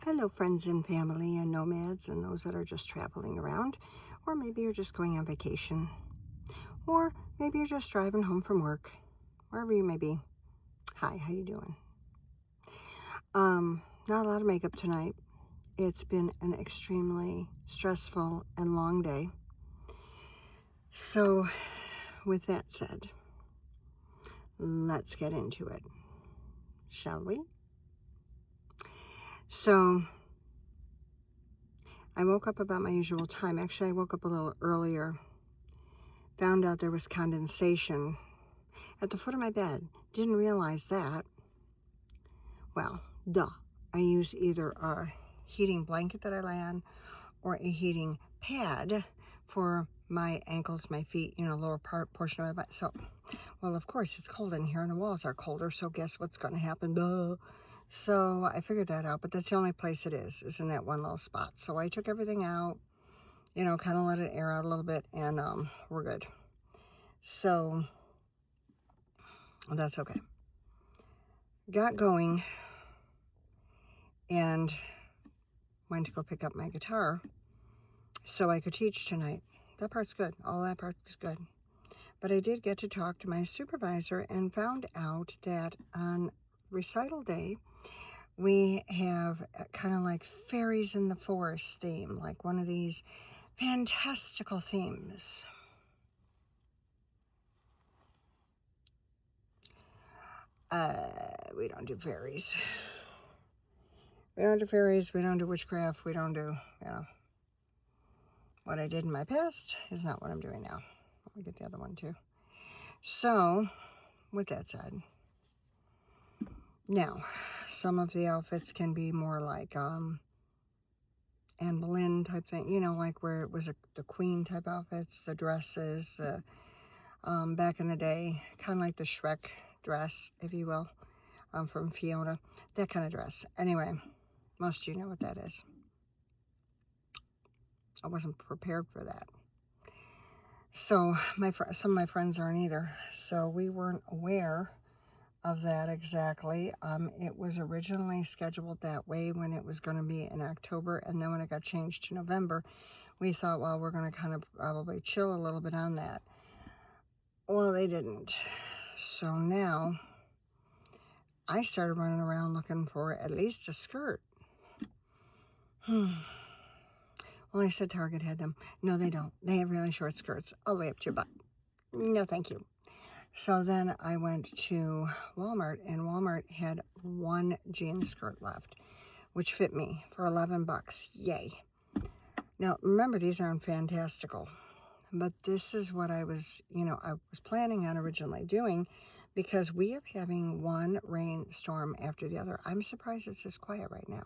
Hello, friends and family and nomads and those that are just traveling around, or maybe you're just going on vacation, or maybe you're just driving home from work, wherever you may be. Hi, how you doing? Not a lot of makeup tonight. It's been an extremely stressful and long day. So, with that said, let's get into it, shall we? So, I woke up about my usual time. Actually, I woke up a little earlier. Found out there was condensation at the foot of my bed. Didn't realize that. Well, duh. I use either a heating blanket that I lay on or a heating pad for my ankles, my feet, lower portion of my butt. So, well, of course, it's cold in here and the walls are colder. So guess what's going to happen? Duh. So I figured that out, but that's the only place it is in that one little spot. So I took everything out, kind of let it air out a little bit, and we're good. So that's okay. Got going and went to go pick up my guitar so I could teach tonight. That part's good. All that part is good. But I did get to talk to my supervisor and found out that on recital day, we have kind of like fairies in the forest theme, like one of these fantastical themes. We don't do fairies. We don't do fairies. We don't do witchcraft. We don't do, what I did in my past is not what I'm doing now. Let me get the other one too. So, with that said, now, some of the outfits can be more like Anne Boleyn type thing, like where it was the queen type outfits, the dresses, back in the day, kind of like the Shrek dress, if you will, from Fiona, that kind of dress. Anyway, most of you know what that is. I wasn't prepared for that. So some of my friends aren't either. So we weren't aware of that exactly. It was originally scheduled that way when it was going to be in October, and then when it got changed to November, we thought, well, we're going to kind of probably chill a little bit on that. Well, they didn't. So now I started running around looking for at least a skirt. Well, I said Target had them. No, they don't. They have really short skirts all the way up to your butt. No, thank you. So then I went to Walmart, and Walmart had one jean skirt left, which fit me for $11. Yay. Now, remember, these aren't fantastical, but this is what I was planning on originally doing, because we are having one rainstorm after the other. I'm surprised it's this quiet right now,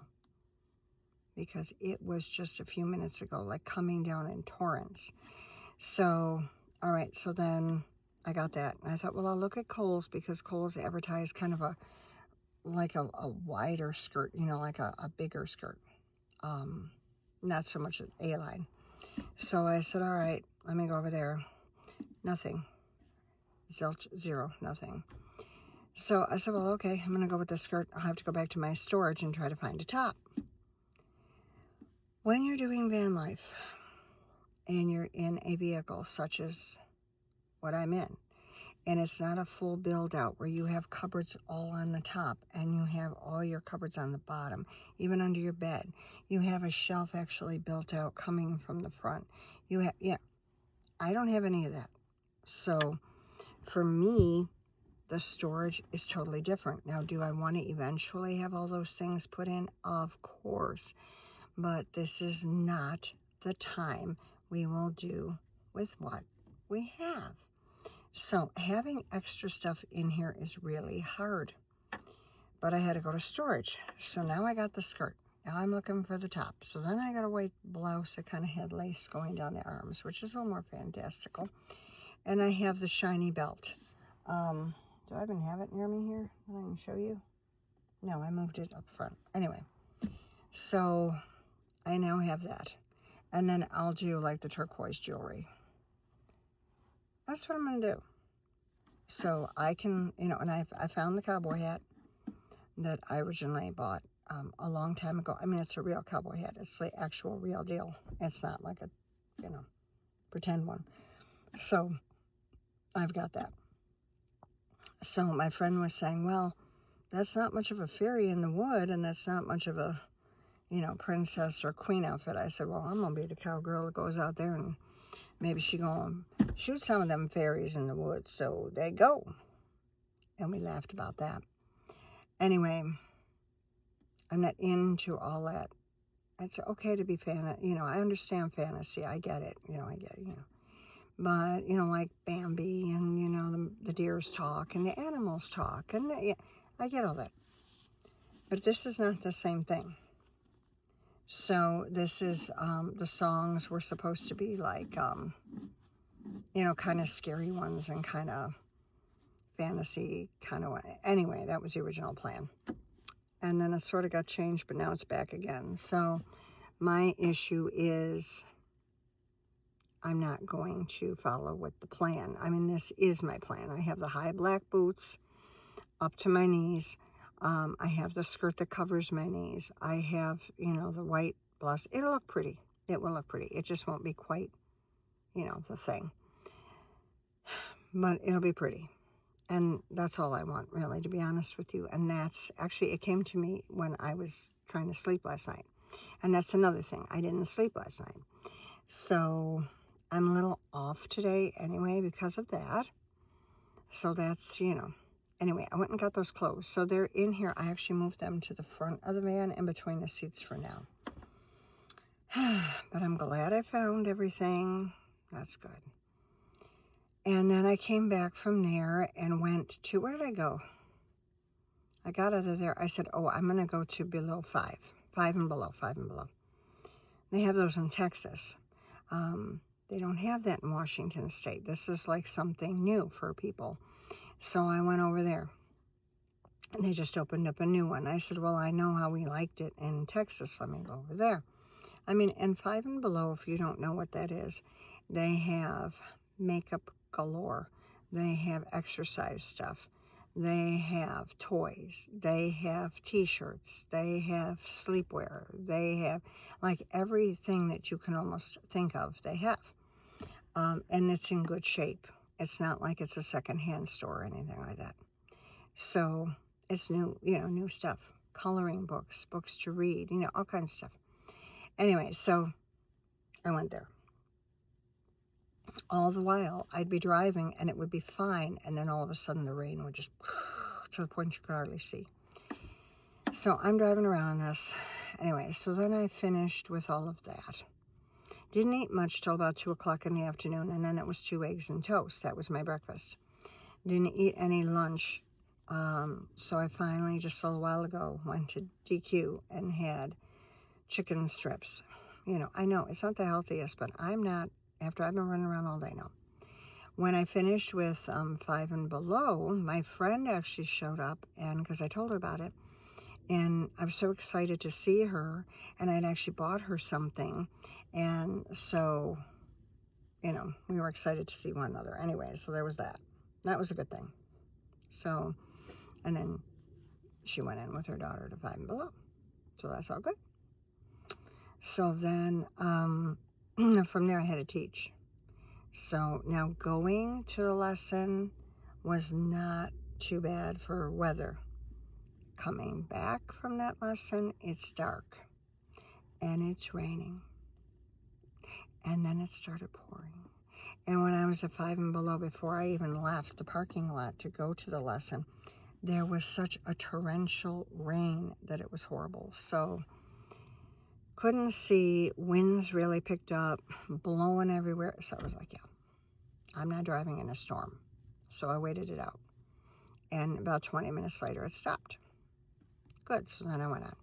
because it was just a few minutes ago, like coming down in torrents. So, all right, so then I got that, and I thought, well, I'll look at Kohl's, because Kohl's advertised kind of a wider skirt, like a bigger skirt, not so much an A-line. So I said, all right, let me go over there. Nothing. Zilch, zero, nothing. So I said, well, okay, I'm going to go with the skirt. I'll have to go back to my storage and try to find a top. When you're doing van life and you're in a vehicle such as what I'm in, and it's not a full build out where you have cupboards all on the top and you have all your cupboards on the bottom, even under your bed, you have a shelf actually built out coming from the front. I don't have any of that. So for me, the storage is totally different. Now, do I want to eventually have all those things put in? Of course. But this is not the time. We will do with what we have. So having extra stuff in here is really hard. But I had to go to storage. So now I got the skirt. Now I'm looking for the top. So then I got a white blouse that kind of had lace going down the arms, which is a little more fantastical. And I have the shiny belt. Do I even have it near me here that I can show you? No, I moved it up front. Anyway, so I now have that. And then I'll do like the turquoise jewelry. That's what I'm going to do. So I can, and I found the cowboy hat that I originally bought a long time ago. I mean, it's a real cowboy hat. It's the actual real deal. It's not like a, pretend one. So I've got that. So my friend was saying, well, that's not much of a fairy in the wood, and that's not much of a, princess or queen outfit. I said, well, I'm going to be the cowgirl that goes out there, and maybe she going to shoot some of them fairies in the woods. So they go. And we laughed about that. Anyway, I'm not into all that. It's okay to be I understand fantasy. I get it. I get it, But, like Bambi and, the deers talk and the animals talk. And I get all that. But this is not the same thing. So this is, the songs were supposed to be like, kind of scary ones and kind of fantasy kind of way. Anyway, that was the original plan. And then it sort of got changed, but now it's back again. So my issue is I'm not going to follow with the plan. I mean, this is my plan. I have the high black boots up to my knees. I have the skirt that covers my knees. I have, the white blouse. It'll look pretty. It will look pretty. It just won't be quite, the thing. But it'll be pretty. And that's all I want, really, to be honest with you. And that's actually, it came to me when I was trying to sleep last night. And that's another thing. I didn't sleep last night. So I'm a little off today anyway because of that. So that's, Anyway, I went and got those clothes. So they're in here. I actually moved them to the front of the van in between the seats for now. But I'm glad I found everything. That's good. And then I came back from there and went to, where did I go? I got out of there. I said, oh, I'm going to go to below 5 and below. They have those in Texas. They don't have that in Washington State. This is like something new for people. So I went over there. And they just opened up a new one. I said, well, I know how we liked it in Texas. Let me go over there. I mean, and 5 and below, if you don't know what that is, they have makeup galore. They have exercise stuff. They have toys. They have t-shirts. They have sleepwear. They have like everything that you can almost think of, they have. And it's in good shape. It's not like it's a secondhand store or anything like that. So it's new, new stuff. Coloring books, books to read, all kinds of stuff. Anyway, so I went there. All the while, I'd be driving and it would be fine. And then all of a sudden the rain would just, to the point you could hardly see. So I'm driving around in this. Anyway, so then I finished with all of that. Didn't eat much till about 2 o'clock in the afternoon. And then it was 2 eggs and toast. That was my breakfast. Didn't eat any lunch. So I finally, just a little while ago, went to DQ and had chicken strips. I know it's not the healthiest, but I'm not. After I've been running around all day now. When I finished with 5 and below, my friend actually showed up, and because I told her about it, and I was so excited to see her, and I'd actually bought her something, and so, we were excited to see one another. Anyway, so there was that. That was a good thing. So, and then she went in with her daughter to 5 and below. So that's all good. So then, from there I had to teach. So now going to the lesson was not too bad for weather. Coming back from that lesson, it's dark and it's raining. And then it started pouring. And when I was at 5 and below, before I even left the parking lot to go to the lesson, there was such a torrential rain that it was horrible. So couldn't see, winds really picked up, blowing everywhere. So I was like, yeah, I'm not driving in a storm. So I waited it out. And about 20 minutes later, it stopped. Good, so then I went on.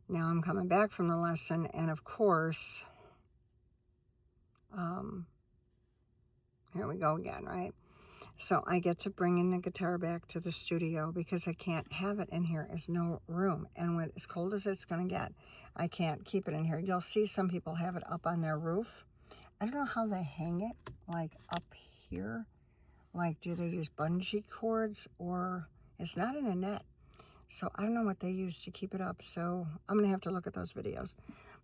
Now I'm coming back from the lesson, and of course, here we go again, right? So I get to bring in the guitar back to the studio because I can't have it in here. There's no room. And when as cold as it's going to get, I can't keep it in here. You'll see some people have it up on their roof. I don't know how they hang it, like up here. Like, do they use bungee cords, or it's not in a net. So I don't know what they use to keep it up. So I'm going to have to look at those videos.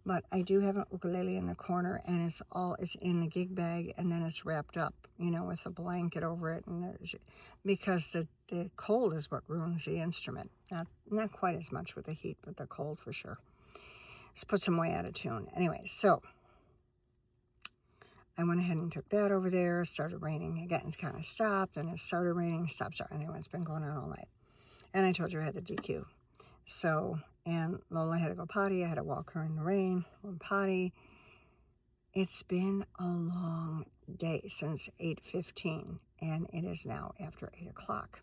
But I do have an ukulele in the corner, and it's in the gig bag, and then it's wrapped up, with a blanket over it, and because the cold is what ruins the instrument. Not quite as much with the heat, but the cold for sure. It's put some way out of tune. Anyway, so I went ahead and took that over there. It started raining again. It kind of stopped, and it started raining. Stopped. Anyway, it's been going on all night. And I told you I had the DQ. So, and Lola had to go potty. I had to walk her in the rain, went potty. It's been a long day since 8:15, and it is now after 8 o'clock.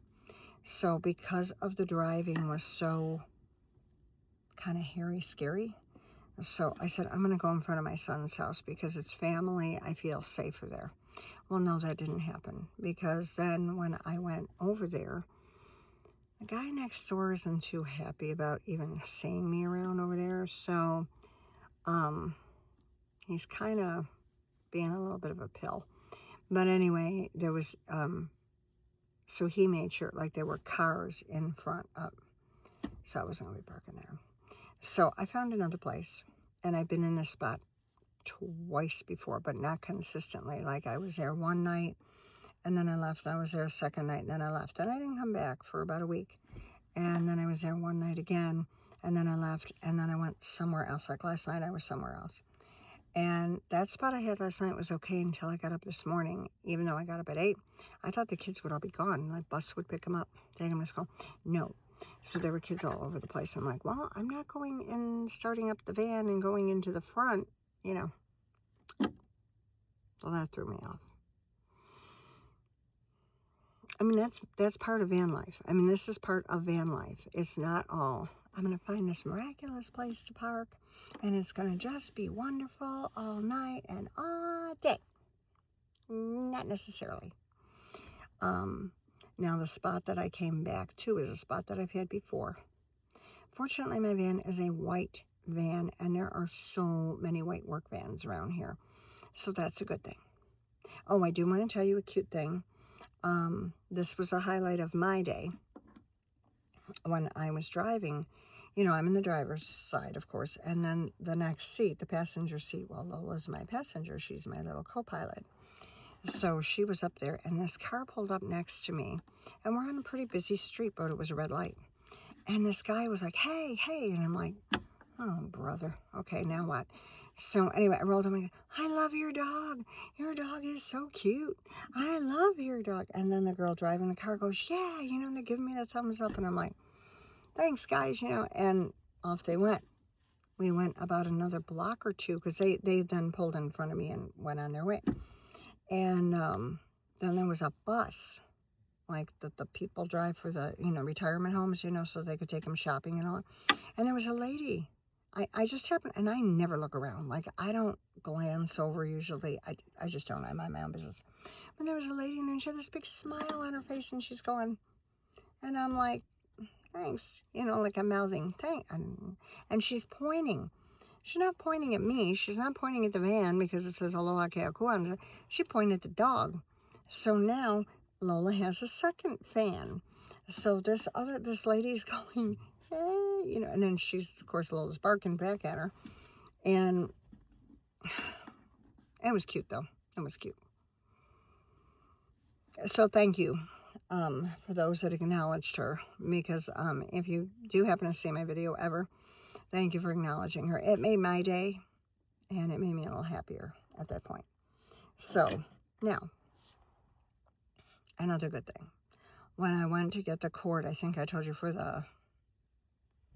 So because of the driving was so kind of hairy, scary, so I said, I'm going to go in front of my son's house because it's family. I feel safer there. Well, no, that didn't happen, because then when I went over there, the guy next door isn't too happy about even seeing me around over there. So he's kind of being a little bit of a pill. But anyway, there was, so he made sure, like, there were cars in front of, so I was going to be parking there. So I found another place, and I've been in this spot twice before, but not consistently. Like, I was there one night, and then I left. I was there a second night, and then I left. And I didn't come back for about a week. And then I was there one night again, and then I left, and then I went somewhere else. Like last night, I was somewhere else. And that spot I had last night was okay until I got up this morning. Even though I got up at 8, I thought the kids would all be gone. The bus would pick them up, take them to school. No. So there were kids all over the place. I'm like, well, I'm not going and starting up the van and going into the front, So that threw me off. I mean, that's part of van life. I mean, this is part of van life. It's not all, I'm going to find this miraculous place to park, and it's going to just be wonderful all night and all day. Not necessarily. Now, the spot that I came back to is a spot that I've had before. Fortunately, my van is a white van, and there are so many white work vans around here. So that's a good thing. Oh, I do want to tell you a cute thing. This was a highlight of my day when I was driving. I'm in the driver's side, of course, and then the next seat, the passenger seat, well, Lola's my passenger. She's my little co-pilot. So she was up there, and this car pulled up next to me, and we're on a pretty busy street, but it was a red light. And this guy was like, hey, and I'm like, oh, brother. Okay, now what? So anyway, I rolled him and I love your dog. Your dog is so cute. I love your dog. And then the girl driving the car goes, yeah, they're giving me the thumbs up. And I'm like, thanks, guys, and off they went. We went about another block or two because they then pulled in front of me and went on their way. And then there was a bus, like that the people drive for the, retirement homes, so they could take them shopping and all. And there was a lady. I just happened, and I never look around. Like, I don't glance over usually. I just don't. I mind my own business. But there was a lady, and then she had this big smile on her face, and she's going, and I'm like, thanks. Like I'm mouthing, thanks. And she's pointing. She's not pointing at me. She's not pointing at the van because it says Aloha Keakua. She pointed at the dog. So now Lola has a second fan. So this lady's going, hey, and then she's, of course, Lola's barking back at her. And it was cute, though. It was cute. So thank you for those that acknowledged her. Because if you do happen to see my video ever, thank you for acknowledging her. It made my day, and it made me a little happier at that point. So, now, another good thing. When I went to get the cord, I think I told you, for the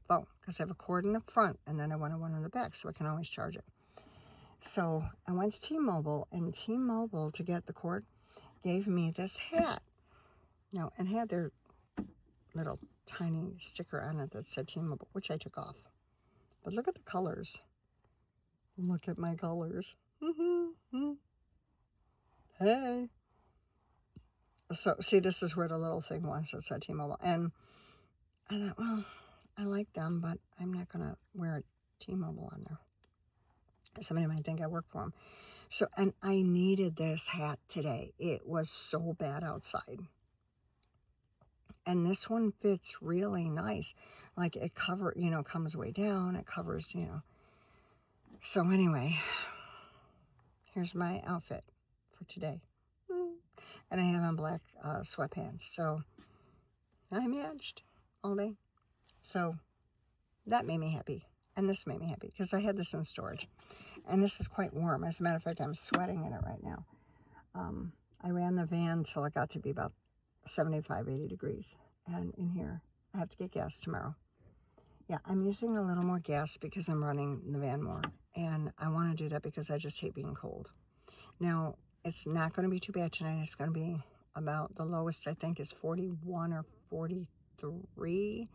phone, because I have a cord in the front, and then I wanted one in the back, so I can always charge it. So I went to T-Mobile, and T-Mobile, to get the cord, gave me this hat. Now, it had their little tiny sticker on it that said T-Mobile, which I took off. But look at the colors. Look at my colors. Hey. So, see, this is where the little thing was that said T-Mobile. And I thought, well, I like them, but I'm not going to wear T-Mobile on there. Somebody might think I work for them. So, and I needed this hat today. It was so bad outside. And this one fits really nice. Like it comes way down. It covers, So anyway, here's my outfit for today. And I have on black sweatpants. So I matched all day. So that made me happy. And this made me happy because I had this in storage. And this is quite warm. As a matter of fact, I'm sweating in it right now. I ran the van till it got to be about 75, 80 degrees. And in here, I have to get gas tomorrow. Yeah, I'm using a little more gas because I'm running the van more. And I want to do that because I just hate being cold. Now, it's not going to be too bad tonight. It's going to be about, the lowest I think is 41 or 43.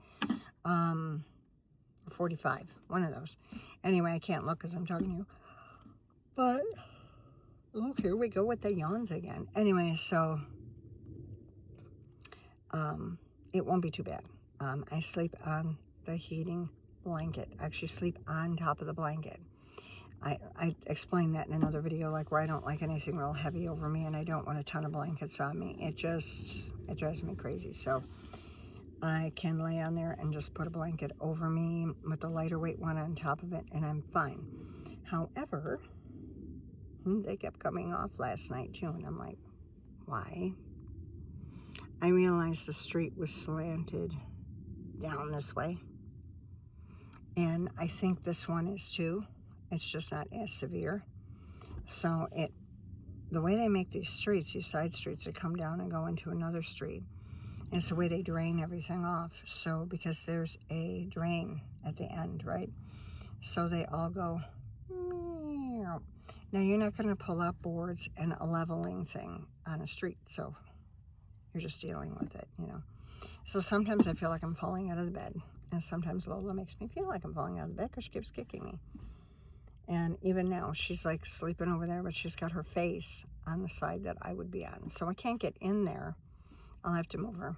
45, one of those. Anyway, I can't look because I'm talking to you. But, oh, here we go with the yawns again. Anyway, so, it won't be too bad. I sleep on the heating blanket. I actually sleep on top of the blanket. I explained that in another video, like where I don't like anything real heavy over me and I don't want a ton of blankets on me. It drives me crazy. So I can lay on there and just put a blanket over me with the lighter weight one on top of it, and I'm fine. However, they kept coming off last night too, and I'm like, why? I realized the street was slanted down this way, and I think this one is too. It's just not as severe. So the way they make these streets, these side streets that come down and go into another street, it's the way they drain everything off. So, because there's a drain at the end, right? So they all go, meow. Now, you're not going to pull out boards and a leveling thing on a street. So you're just dealing with it, So sometimes I feel like I'm falling out of the bed. And sometimes Lola makes me feel like I'm falling out of the bed because she keeps kicking me. And even now, she's like sleeping over there, but she's got her face on the side that I would be on. So I can't get in there. I'll have to move her.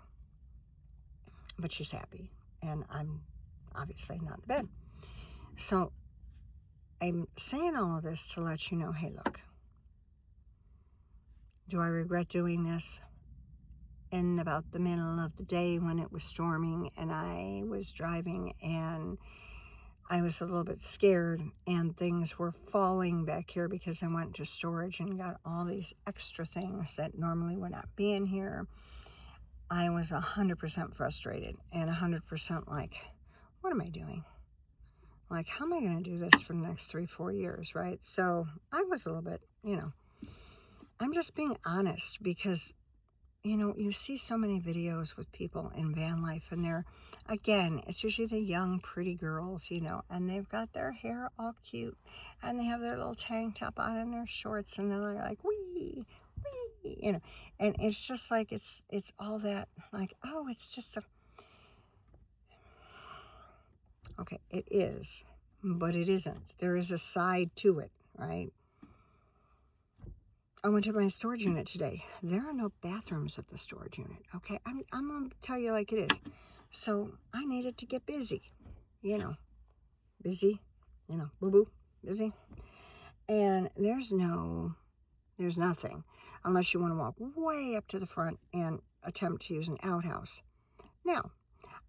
But she's happy. And I'm obviously not in bed. So I'm saying all of this to let you know, hey, look. Do I regret doing this? In about the middle of the day when it was storming and I was driving and I was a little bit scared and things were falling back here because I went to storage and got all these extra things that normally would not be in here. I was 100% frustrated and 100% like, what am I doing? Like, how am I going to do this for the next 3-4 years, right? So I was a little bit, I'm just being honest because, you see so many videos with people in van life and it's usually the young, pretty girls, and they've got their hair all cute and they have their little tank top on and their shorts and they're like, wee, wee, and it's just like, it's all that, like, oh, it's just okay, it is, but it isn't. There is a side to it, right? I went to my storage unit today. There are no bathrooms at the storage unit, okay? I'm going to tell you like it is. So I needed to get busy, busy, boo-boo, busy. And there's nothing unless you want to walk way up to the front and attempt to use an outhouse. Now,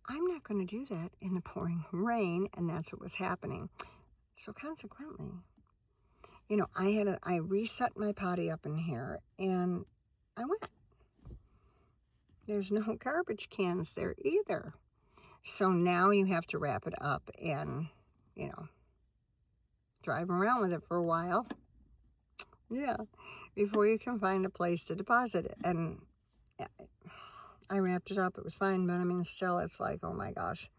I'm not going to do that in the pouring rain, and that's what was happening. So consequently, I reset my potty up in here, and I went. There's no garbage cans there either. So now you have to wrap it up and, drive around with it for a while. Yeah, before you can find a place to deposit it. And I wrapped it up. It was fine, but still, it's like, oh my gosh.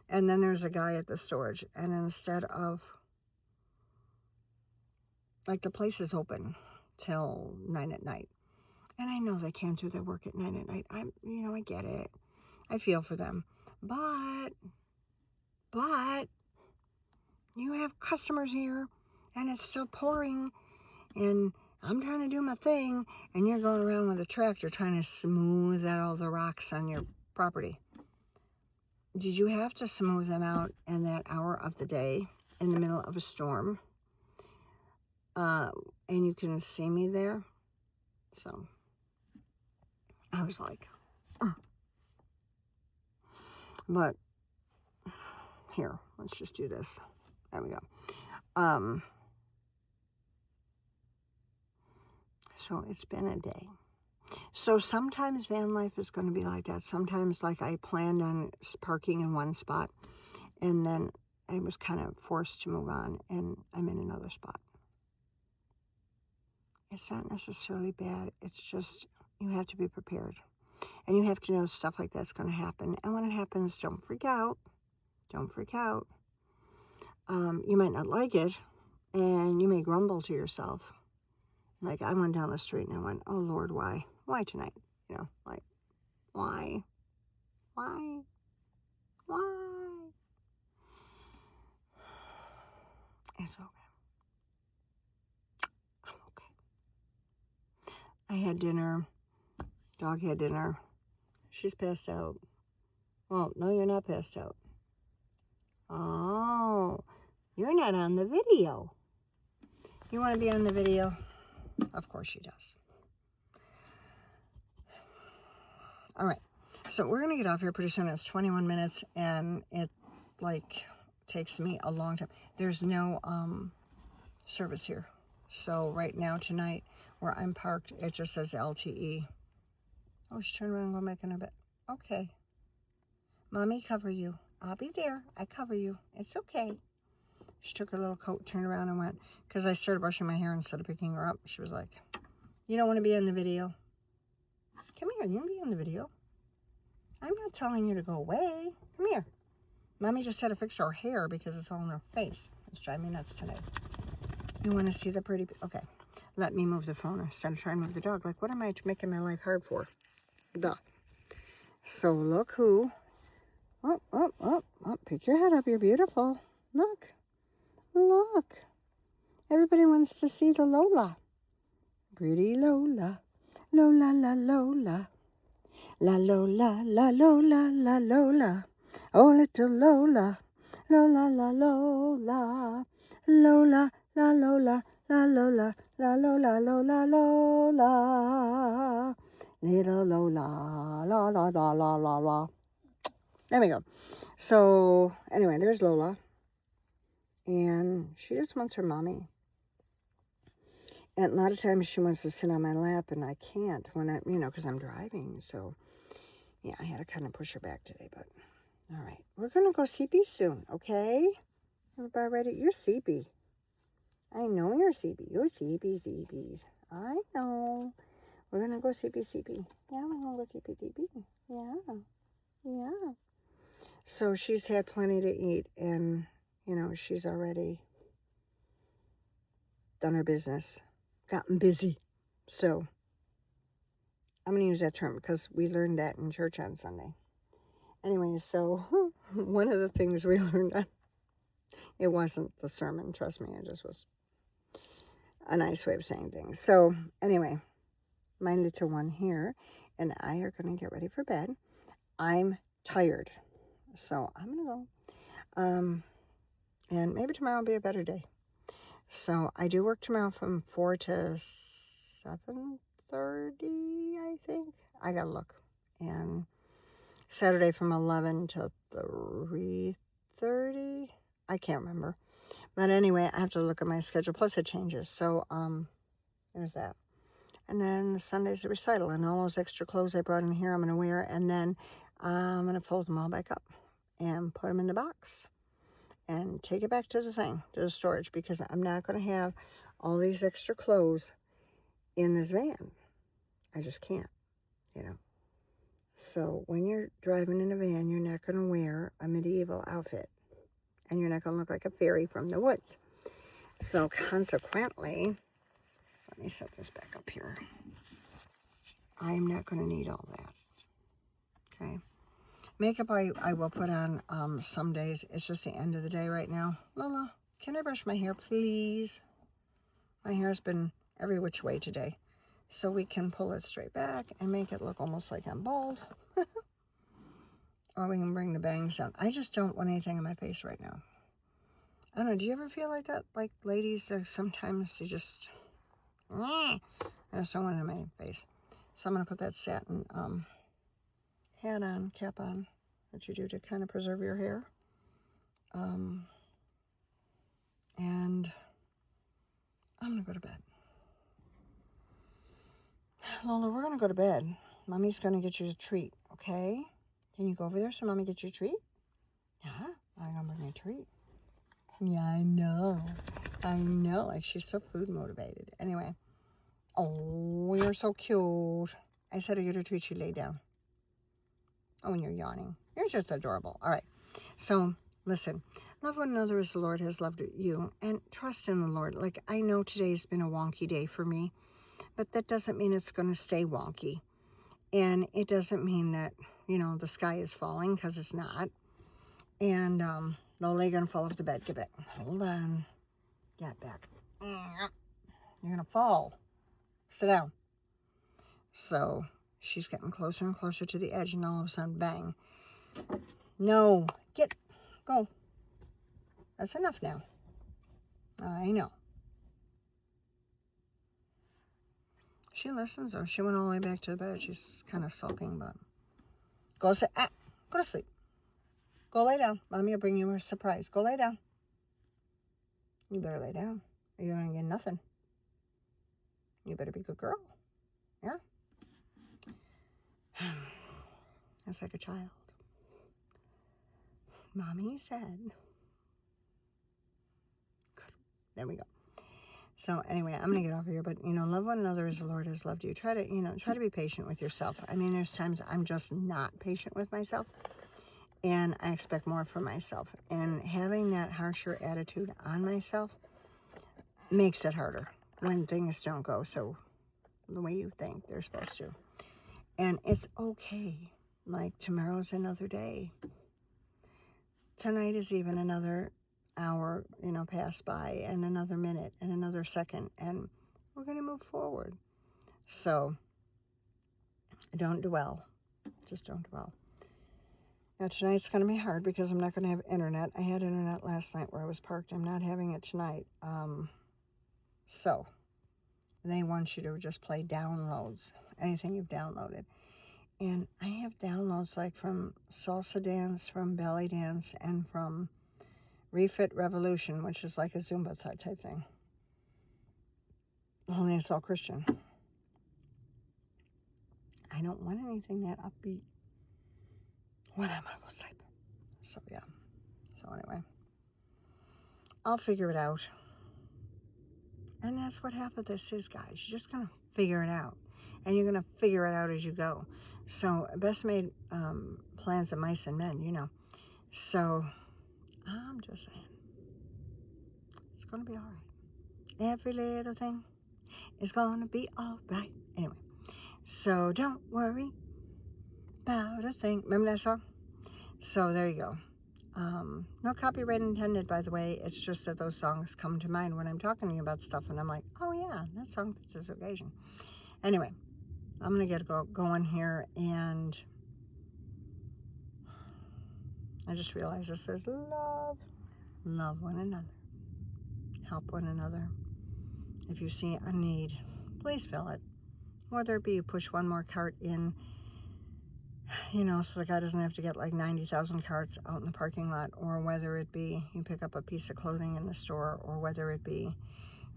And then there's a guy at the storage, and instead of, like, the place is open till 9 at night. And I know they can't do their work at 9 at night. I get it. I feel for them. But, you have customers here, and it's still pouring, and I'm trying to do my thing, and you're going around with a tractor trying to smooth out all the rocks on your property. Did you have to smooth them out in that hour of the day in the middle of a storm? And you can see me there. So I was like, But here, let's just do this. There we go. So it's been a day. So sometimes van life is going to be like that. Sometimes, like, I planned on parking in one spot, and then I was kind of forced to move on, and I'm in another spot. It's not necessarily bad. It's just you have to be prepared. And you have to know stuff like that's going to happen. And when it happens, don't freak out. Don't freak out. You might not like it, and you may grumble to yourself. Like, I went down the street and I went, oh, Lord, why? Why tonight? You know, like, why? Why? Why? It's okay. I'm okay. I had dinner. Dog had dinner. She's passed out. Well, no, you're not passed out. Oh, you're not on the video. You want to be on the video? Of course she does. All right. So we're going to get off here pretty soon. It's 21 minutes, and it, like, takes me a long time. There's no service here. So right now, tonight, where I'm parked, it just says LTE. Oh, she turned around and go back in her bed. Okay. Mommy, cover you. I'll be there. I cover you. It's okay. She took her little coat, turned around and went. Because I started brushing my hair instead of picking her up. She was like, you don't want to be in the video? Come here. You can be in the video. I'm not telling you to go away. Come here. Mommy just had to fix her hair because it's all in her face. It's driving me nuts today. You want to see the pretty... Okay. Let me move the phone instead of trying to move the dog. Like, what am I making my life hard for? Duh. So look who... Oh, pick your head up. You're beautiful. Look. Look. Everybody wants to see the Lola. Pretty Lola. Lola, la, Lola. La, Lola, la, Lola, la, Lola. Oh, little Lola. Lola, la, Lola. Lola, la, Lola, la, Lola. La, Lola, Lola, Lola. Little Lola. La, la, la, la, la, la. There we go. So, anyway, there's Lola. And she just wants her mommy. And a lot of times she wants to sit on my lap, and I can't when I, because I'm driving. So, yeah, I had to kind of push her back today. But, all right. We're going to go CP soon, okay? Everybody ready? You're CP. I know you're CP. You're CPs. I know. We're going to go CP. Yeah, we're going to go CP. Yeah. So she's had plenty to eat, and, she's already done her business, gotten busy. So I'm going to use that term because we learned that in church on Sunday. Anyway, so one of the things we learned, it wasn't the sermon, trust me, it just was a nice way of saying things. So anyway, my little one here and I are going to get ready for bed. I'm tired, so I'm going to go. And maybe tomorrow will be a better day. So I do work tomorrow from 4 to 7:30, I think. I got to look. And Saturday from 11 to 3:30. I can't remember. But anyway, I have to look at my schedule. Plus it changes. So there's that. And then Sunday's a recital. And all those extra clothes I brought in here I'm going to wear. And then I'm going to fold them all back up and put them in the box. And take it back to the storage. Because I'm not going to have all these extra clothes in this van. I just can't, So when you're driving in a van, you're not going to wear a medieval outfit. And you're not going to look like a fairy from the woods. So consequently, let me set this back up here. I'm not going to need all that. Okay. Makeup I will put on some days. It's just the end of the day right now. Lola, can I brush my hair, please? My hair's been every which way today. So we can pull it straight back and make it look almost like I'm bald. Or we can bring the bangs down. I just don't want anything on my face right now. I don't know, do you ever feel like that? Like ladies, sometimes you just, I just don't want it on my face. So I'm going to put that satin hat on, cap on. that you do to kind of preserve your hair. And I'm going to go to bed. Lola, we're going to go to bed. Mommy's going to get you a treat, okay? Can you go over there so Mommy gets you a treat? Yeah, I'm going to bring you a treat. Yeah, I know. Like, she's so food motivated. Anyway. Oh, you're so cute. I said I get her a treat. She lay down. Oh, and you're yawning. You're just adorable. All right. So, listen. Love one another as the Lord has loved you. And trust in the Lord. Like, I know today's been a wonky day for me. But that doesn't mean it's going to stay wonky. And it doesn't mean that, the sky is falling, because it's not. And Lola, going to fall off the bed. Get back. Hold on. Get back. You're going to fall. Sit down. So she's getting closer and closer to the edge, and all of a sudden, bang. No. Go. That's enough now. I know. She listens, or she went all the way back to the bed. She's kind of sulking, but go to sleep. Go lay down. Mommy will bring you a surprise. Go lay down. You better lay down, or you're going to get nothing. You better be a good girl. Yeah? That's like a child. Mommy said. Good. There we go. So anyway, I'm going to get off here, but, love one another as the Lord has loved you. Try to be patient with yourself. I mean, there's times I'm just not patient with myself, and I expect more from myself. And having that harsher attitude on myself makes it harder when things don't go so the way you think they're supposed to. And it's okay. Like, tomorrow's another day. Tonight is even another hour, pass by, and another minute, and another second, and we're going to move forward. So, don't dwell. Just don't dwell. Now, tonight's going to be hard because I'm not going to have internet. I had internet last night where I was parked. I'm not having it tonight. So, they want you to just play downloads, anything you've downloaded. And I have downloads like from Salsa Dance, from Belly Dance, and from Refit Revolution, which is like a Zumba type thing. Only it's all Christian. I don't want anything that upbeat when I'm going to go sleep. So, yeah. So, anyway. I'll figure it out. And that's what half of this is, guys. You're just going to figure it out. And you're going to figure it out as you go. So, best made plans of mice and men, So, I'm just saying. It's going to be all right. Every little thing is going to be all right. Anyway. So, don't worry about a thing. Remember that song? So, there you go. No copyright intended, by the way. It's just that those songs come to mind when I'm talking to you about stuff, and I'm like, oh yeah, that song fits this occasion. Anyway, I'm going to get going here, and I just realized this says love one another, help one another. If you see a need, please fill it. Whether it be you push one more cart in, so the guy doesn't have to get like 90,000 carts out in the parking lot, or whether it be you pick up a piece of clothing in the store, or whether it be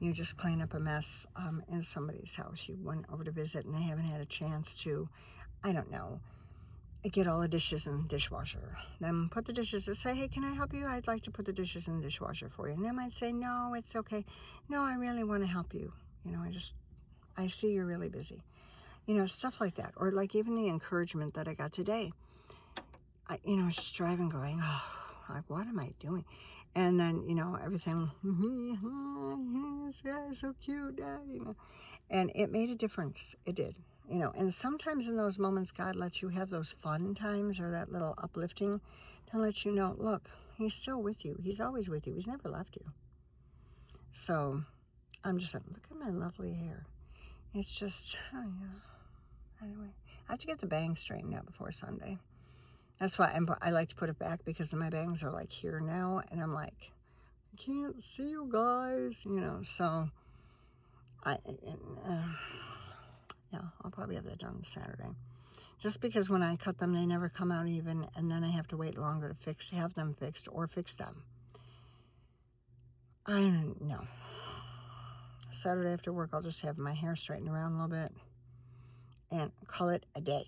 you just clean up a mess in somebody's house. You went over to visit and they haven't had a chance to, I don't know, get all the dishes in the dishwasher. Then put the dishes, say, hey, can I help you? I'd like to put the dishes in the dishwasher for you. And they might say, no, it's okay. No, I really want to help you. I see you're really busy. Stuff like that. Or like even the encouragement that I got today. I was just driving going, oh, like, what am I doing? And then, everything, this guy is so cute, and it made a difference. It did, and sometimes in those moments, God lets you have those fun times or that little uplifting to let you know, look, he's still with you. He's always with you. He's never left you. So I'm just like, look at my lovely hair. It's just, oh yeah. Anyway, I have to get the bangs straightened out before Sunday. That's why I like to put it back, because my bangs are like here now, and I'm like, I can't see you guys, so yeah, I'll probably have that done Saturday. Just because when I cut them, they never come out even, and then I have to wait longer to have them fixed or fix them. I don't know. Saturday after work, I'll just have my hair straightened around a little bit and call it a day.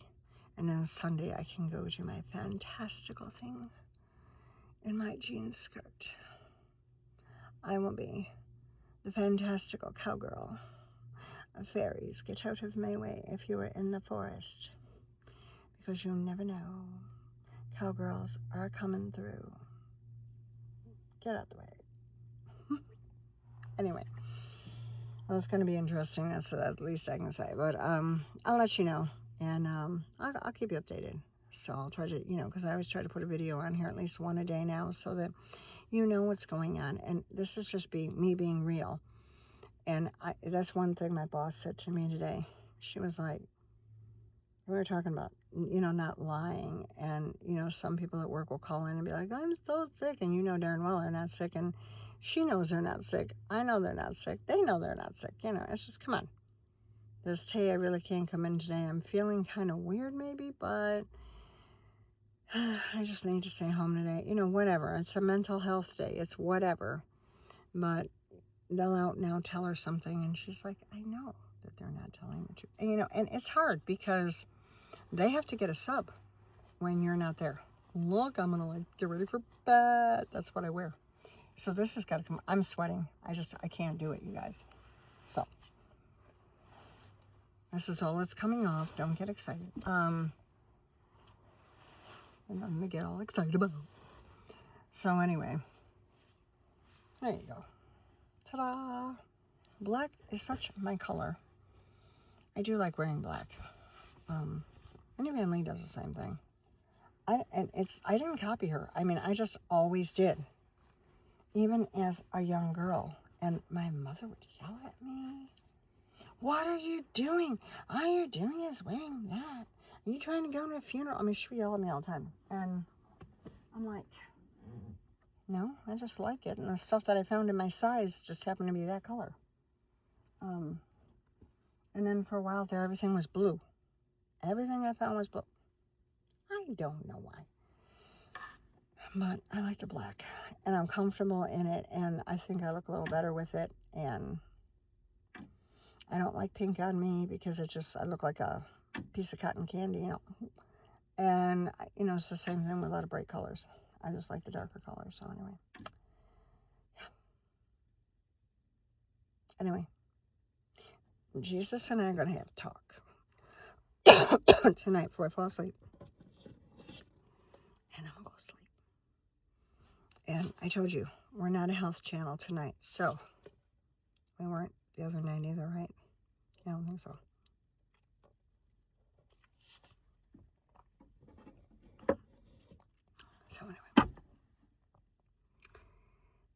And then Sunday, I can go to my fantastical thing in my jean skirt. I will be the fantastical cowgirl. Fairies, get out of my way if you are in the forest, because you never know. Cowgirls are coming through. Get out the way. Anyway, well, it's going to be interesting. That's at least I can say. But I'll let you know, and I'll keep you updated. So I'll try to, because I always try to put a video on here, at least one a day now, so that you know what's going on. And this is just me being real. And that's one thing my boss said to me today. She was like, we were talking about, not lying. And, some people at work will call in and be like, I'm so sick. And you know darn well they're not sick. And she knows they're not sick. I know they're not sick. They know they're not sick. It's just, come on. This day, I really can't come in today. I'm feeling kind of weird maybe, but I just need to stay home today. Whatever. It's a mental health day. It's whatever. But they'll out now tell her something, and she's like, I know that they're not telling the truth. And, and it's hard because they have to get a sub when you're not there. Look, I'm going to get ready for bed. That's what I wear. So this has got to come. I'm sweating. I can't do it, you guys. So this is all that's coming off. Don't get excited. And nothing to get all excited about. So anyway, there you go. Ta-da! Black is such my color. I do like wearing black. Minnie Van Lee does the same thing. I didn't copy her. I just always did. Even as a young girl. And my mother would yell at me. What are you doing? All you're doing is wearing that. Are you trying to go to a funeral? She would yell at me all the time. And I'm like, no, I just like it. And the stuff that I found in my size just happened to be that color. And then for a while there, everything was blue. Everything I found was blue. I don't know why. But I like the black. And I'm comfortable in it. And I think I look a little better with it. And I don't like pink on me because I look like a piece of cotton candy, And, it's the same thing with a lot of bright colors. I just like the darker colors. So anyway. Yeah. Anyway. Jesus and I are going to have a talk tonight before I fall asleep. And I'm going to go to sleep. And I told you, we're not a health channel tonight. So, we weren't the other night either, right? I don't think so. So anyway.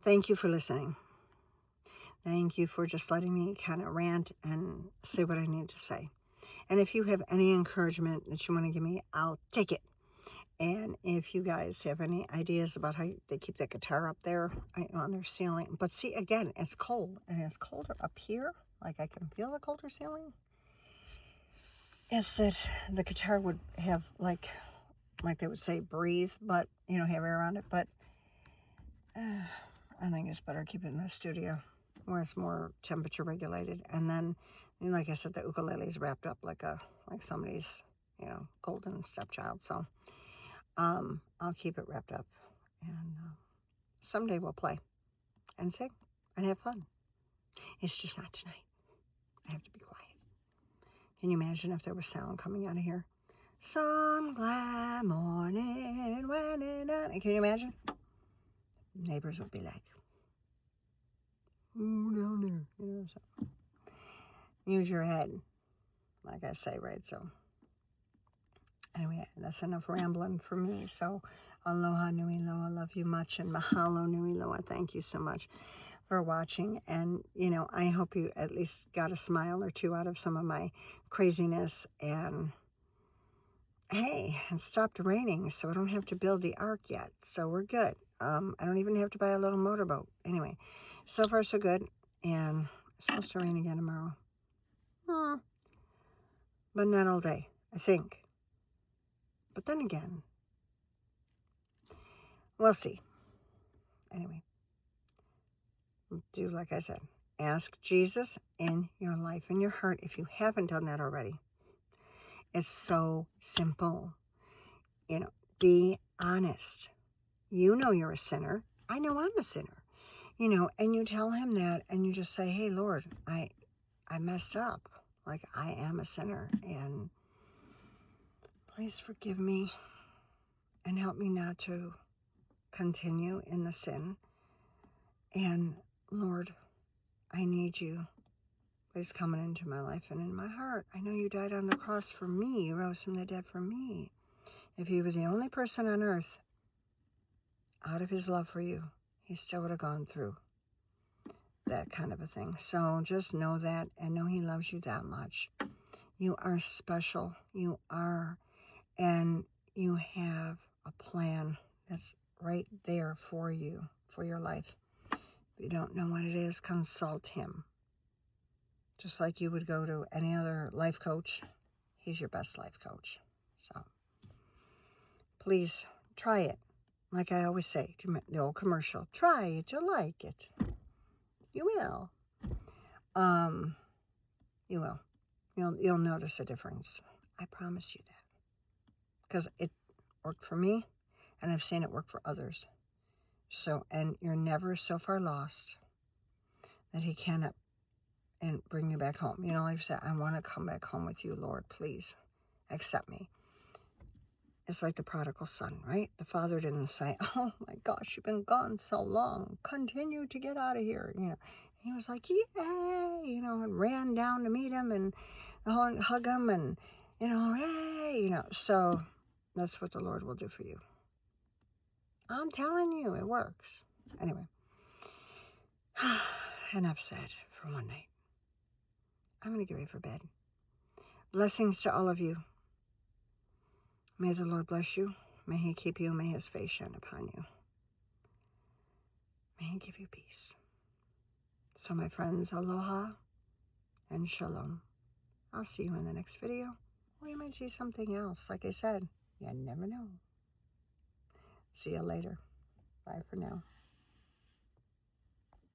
Thank you for listening. Thank you for just letting me kind of rant and say what I need to say. And if you have any encouragement that you want to give me, I'll take it. And if you guys have any ideas about how they keep that guitar up there on their ceiling. But see, again, it's cold. And it's colder up here. Like I can feel the colder ceiling. It's that the guitar would have like they would say breathe, but, have air around it. But I think it's better to keep it in the studio where it's more temperature regulated. And then, like I said, the ukulele is wrapped up like somebody's, golden stepchild. So I'll keep it wrapped up. And someday we'll play and sing and have fun. It's just not tonight. I have to be quiet. Can you imagine if there was sound coming out of here? Some glad morning when it. Can you imagine? Neighbors would be like, "Ooh, down there," So use your head, like I say, right? So anyway, that's enough rambling for me. So aloha nui loa, love you much, and mahalo nui loa. Thank you so much for watching. And I hope you at least got a smile or two out of some of my craziness. And hey, it stopped raining, so I don't have to build the ark yet. So we're good. I don't even have to buy a little motorboat. Anyway, so far so good. And it's supposed to rain again tomorrow. But not all day, I think. But then again, we'll see. Anyway, do like I said. Ask Jesus in your life, in your heart, if you haven't done that already. It's so simple. Be honest. You know you're a sinner. I know I'm a sinner. And you tell him that, and you just say, hey, Lord, I messed up. Like, I am a sinner, and please forgive me and help me not to continue in the sin. And Lord, I need you. Please come into my life and in my heart. I know you died on the cross for me. You rose from the dead for me. If you were the only person on earth, out of his love for you, he still would have gone through that kind of a thing. So just know that, and know he loves you that much. You are special. You are. And you have a plan that's right there for you, for your life. If you don't know what it is, consult him. Just like you would go to any other life coach, he's your best life coach. So please try it. Like I always say, the old commercial, try it, you'll like it. You will. You will. You'll notice a difference. I promise you that. Because it worked for me, and I've seen it work for others. So, and you're never so far lost that he cannot and bring you back home. Like I said, I want to come back home with you, Lord. Please accept me. It's like the prodigal son, right? The father didn't say, oh my gosh, you've been gone so long. Continue to get out of here. He was like, yay, and ran down to meet him and hug him and, hey, So that's what the Lord will do for you. I'm telling you, it works. Anyway, enough said for one night. I'm going to get ready for bed. Blessings to all of you. May the Lord bless you. May he keep you. May his face shine upon you. May he give you peace. So my friends, aloha and shalom. I'll see you in the next video. Or you might see something else. Like I said, you never know. See you later. Bye for now.